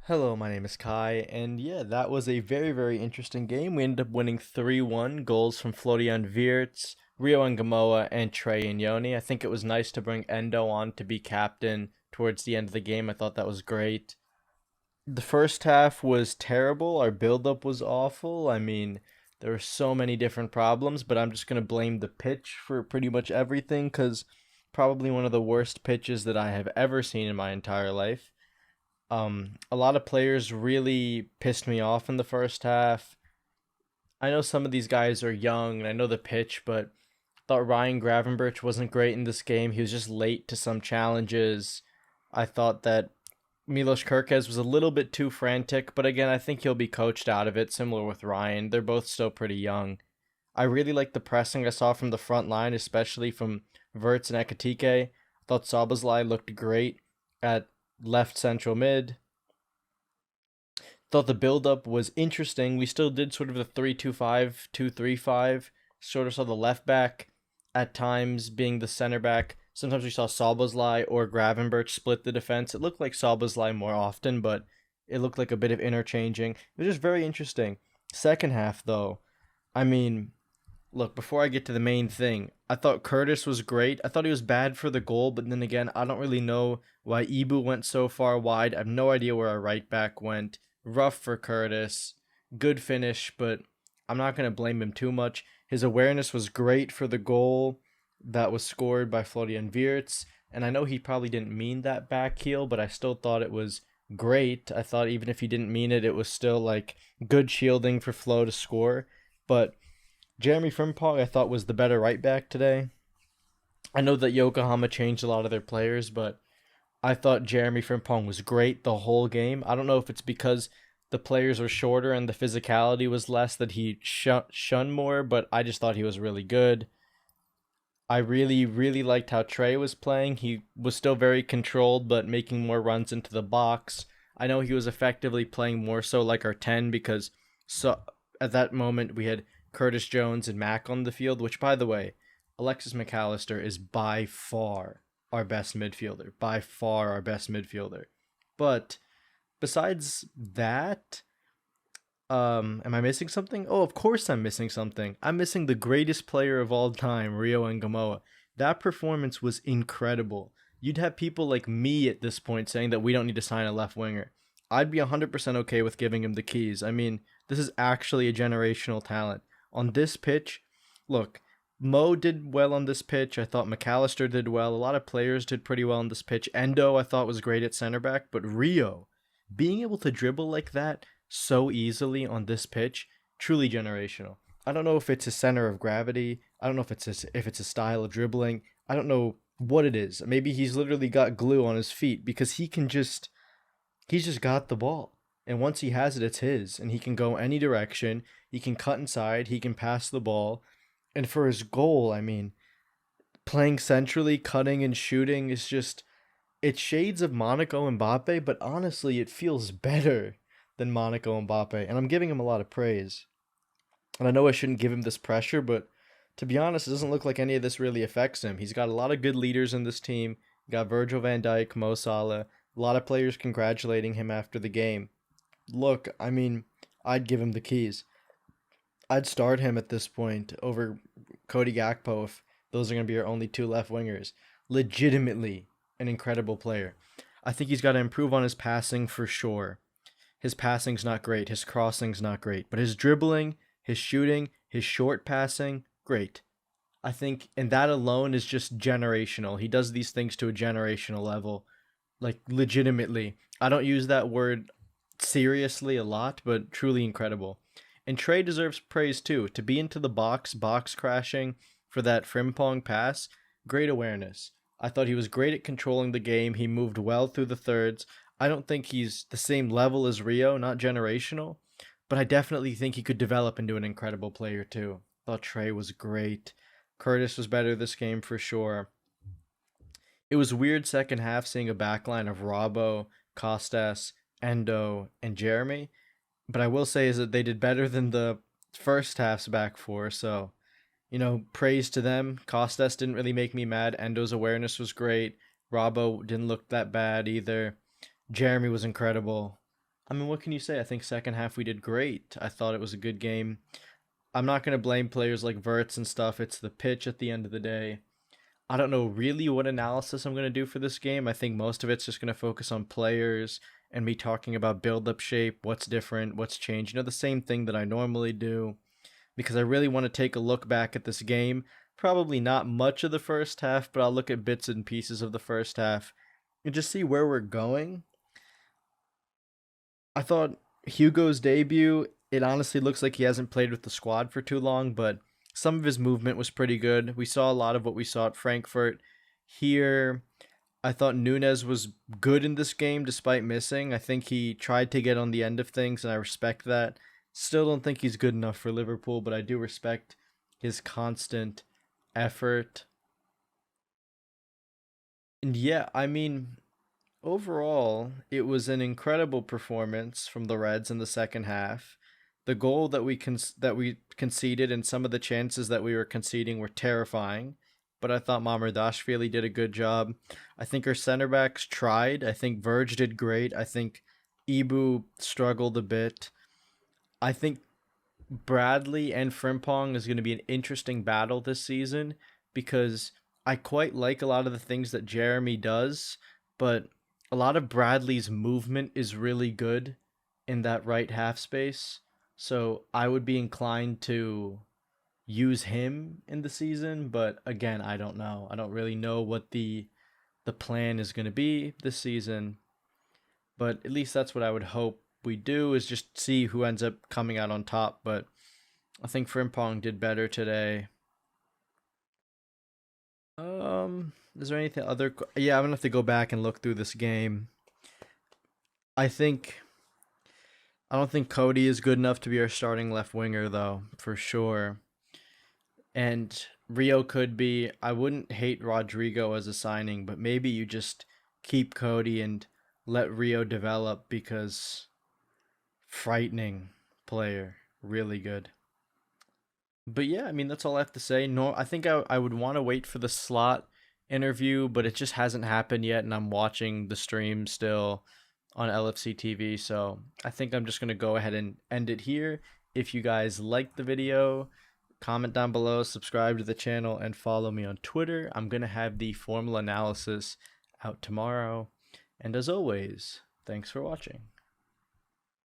Hello, my name is Kai, and yeah, that was a very, very interesting game. We ended up winning 3-1, goals from Florian Wirtz, Rio Ngamoha, and Trey and Yoni. I think it was nice to bring Endo on to be captain towards the end of the game. I thought that was great. The first half was terrible. Our build-up was awful. I mean, there were so many different problems, but I'm just going to blame the pitch for pretty much everything because probably one of the worst pitches that I have ever seen in my entire life. A lot of players really pissed me off in the first half. I know some of these guys are young, and I know the pitch, but I thought Ryan Gravenberch wasn't great in this game. He was just late to some challenges. I thought that Milos Kerkez was a little bit too frantic, but again, I think he'll be coached out of it, similar with Ryan. They're both still pretty young. I really liked the pressing I saw from the front line, especially from Verts and Ekitike. I thought Sabazlai looked great at left central mid. Thought the build up was interesting. We still did sort of the 3-2-5, 2-3-5. Sort of saw the left back at times being the center back. Sometimes we saw Sabazlai or Gravenberch split the defense. It looked like Sabazlai more often, but it looked like a bit of interchanging. It was just very interesting. Second half, though, I mean, look, before I get to the main thing, I thought Curtis was great. I thought he was bad for the goal, but then again, I don't really know why Ibu went so far wide. I have no idea where our right back went. Rough for Curtis. Good finish, but I'm not going to blame him too much. His awareness was great for the goal that was scored by Florian Wirtz, and I know he probably didn't mean that back heel, but I still thought it was great. I thought even if he didn't mean it, it was still like good shielding for Flo to score. But Jeremy Frimpong, I thought, was the better right back today. I know that Yokohama changed a lot of their players, but I thought Jeremy Frimpong was great the whole game. I don't know if it's because the players were shorter and the physicality was less that he shunned more, but I just thought he was really good. I really, really liked how Trey was playing. He was still very controlled, but making more runs into the box. I know he was effectively playing more so like our 10 because so at that moment we had Curtis Jones and Mack on the field, which, by the way, Alexis McAllister is by far our best midfielder. By far our best midfielder. But besides that, am I missing something? Oh, of course I'm missing something. I'm missing the greatest player of all time, Rio Ngamoha. That performance was incredible. You'd have people like me at this point saying that we don't need to sign a left winger. I'd be 100% okay with giving him the keys. I mean, this is actually a generational talent. On this pitch, look, Mo did well on this pitch. I thought McAllister did well. A lot of players did pretty well on this pitch. Endo, I thought, was great at center back. But Rio, being able to dribble like that so easily on this pitch, truly generational. I don't know if it's a center of gravity. I don't know if it's a style of dribbling. I don't know what it is. Maybe he's literally got glue on his feet because he's just got the ball. And once he has it, it's his. And he can go any direction. He can cut inside. He can pass the ball. And for his goal, I mean, playing centrally, cutting and shooting is just, it's shades of Monaco Mbappe, but honestly, it feels better than Monaco Mbappe. And I'm giving him a lot of praise. And I know I shouldn't give him this pressure, but to be honest, it doesn't look like any of this really affects him. He's got a lot of good leaders in this team. You got Virgil van Dijk, Mo Salah, a lot of players congratulating him after the game. Look, I mean, I'd give him the keys. I'd start him at this point over Cody Gakpo if those are going to be our only two left wingers. Legitimately an incredible player. I think he's got to improve on his passing for sure. His passing's not great, his crossing's not great, but his dribbling, his shooting, his short passing, great. I think, and that alone is just generational. He does these things to a generational level, like legitimately. I don't use that word seriously a lot, but truly incredible. And Trey deserves praise too. To be into the box crashing for that Frimpong pass, great awareness. I thought he was great at controlling the game. He moved well through the thirds. I don't think he's the same level as Rio, not generational, but I definitely think he could develop into an incredible player too. I thought Trey was great. Curtis was better this game for sure. It was weird second half seeing a backline of Robbo, Costas, Endo, and Jeremy. But I will say is that they did better than the first half's back four, so praise to them. Costas didn't really make me mad. Endo's awareness was great. Robbo didn't look that bad either. Jeremy was incredible. I mean, what can you say? I think second half we did great. I thought it was a good game. I'm not going to blame players like Verts and stuff. It's the pitch at the end of the day. I don't know really what analysis I'm going to do for this game. I think most of it's just going to focus on players and me talking about build up shape, what's different, what's changed. The same thing that I normally do because I really want to take a look back at this game. Probably not much of the first half, but I'll look at bits and pieces of the first half and just see where we're going. I thought Hugo's debut, it honestly looks like he hasn't played with the squad for too long, but some of his movement was pretty good. We saw a lot of what we saw at Frankfurt. Here, I thought Nunes was good in this game despite missing. I think he tried to get on the end of things, and I respect that. Still don't think he's good enough for Liverpool, but I do respect his constant effort. And yeah, I mean, overall, it was an incredible performance from the Reds in the second half. The goal that we conceded and some of the chances that we were conceding were terrifying, but I thought Mamardashvili did a good job. I think our center backs tried. I think Verge did great. I think Ibu struggled a bit. I think Bradley and Frimpong is going to be an interesting battle this season because I quite like a lot of the things that Jeremy does, but a lot of Bradley's movement is really good in that right half space. So I would be inclined to use him in the season, but again, I don't know. I don't really know what the plan is going to be this season, but at least that's what I would hope we do is just see who ends up coming out on top. But I think Frimpong did better today. Is there anything other? Yeah, I'm gonna have to go back and look through this game. I think I don't think Cody is good enough to be our starting left winger though, for sure. And Rio could be. I wouldn't hate Rodrigo as a signing, but maybe you just keep Cody and let Rio develop because frightening player, really good. But yeah, I mean that's all I have to say. No, I think I would want to wait for the slot interview, but it just hasn't happened yet, and I'm watching the stream still on LFC TV. So I think I'm just gonna go ahead and end it here. If you guys liked the video, comment down below, subscribe to the channel, and follow me on Twitter. I'm gonna have the formal analysis out tomorrow. And as always, thanks for watching.